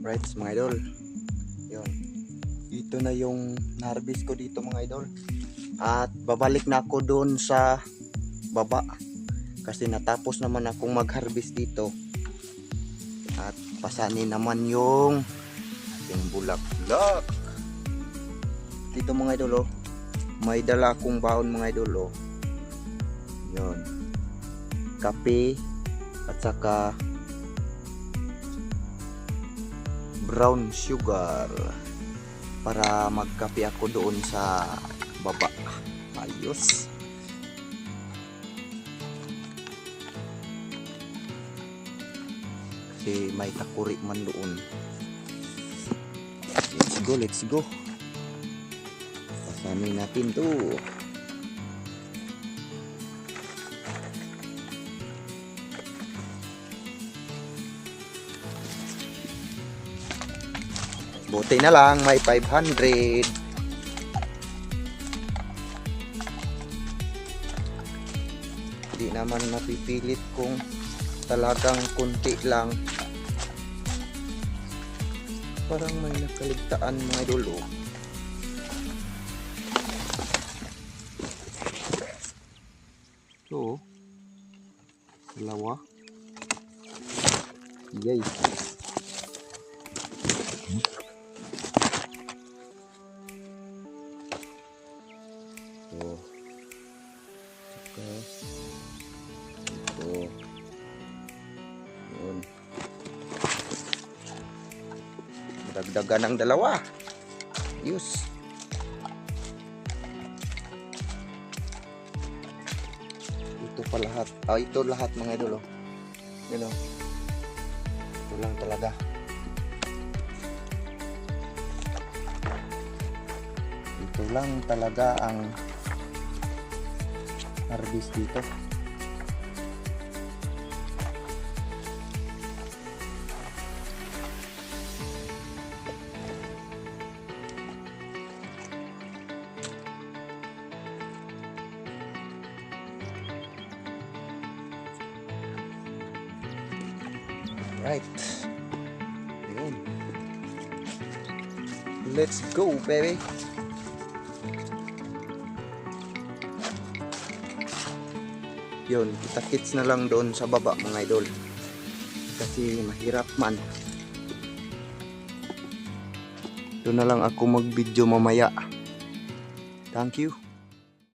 Right mga idol, yun, ito na yung na-harvest ko dito mga idol. At babalik na ako doon sa baba kasi natapos naman akong mag-harvest dito. At pasanin naman yung ating bulak-bulak dito mga idol. May dala akong baon mga idol. Yun, kape at saka brown sugar para magkape ako doon sa baba. Ayos. Kasi may takuri man doon. Let's go. Pasanin natin to. Buti na lang may 500. Hindi naman mapipilit kung talagang kunti lang. Parang may nakaligtaan mga idol. So, dalawa. Yay. Yun. Dagdagan ng dalawa. Yus. Ito pa lahat. Ito lahat mga idol. Yun. Ito lang talaga. Ito lang talaga ang harvest dito. Right. Yun. Let's go, baby. Yun, kita-kits na lang doon sa baba mga idol. Kasi mahirap man. Doon na lang ako mag-video mamaya. Thank you.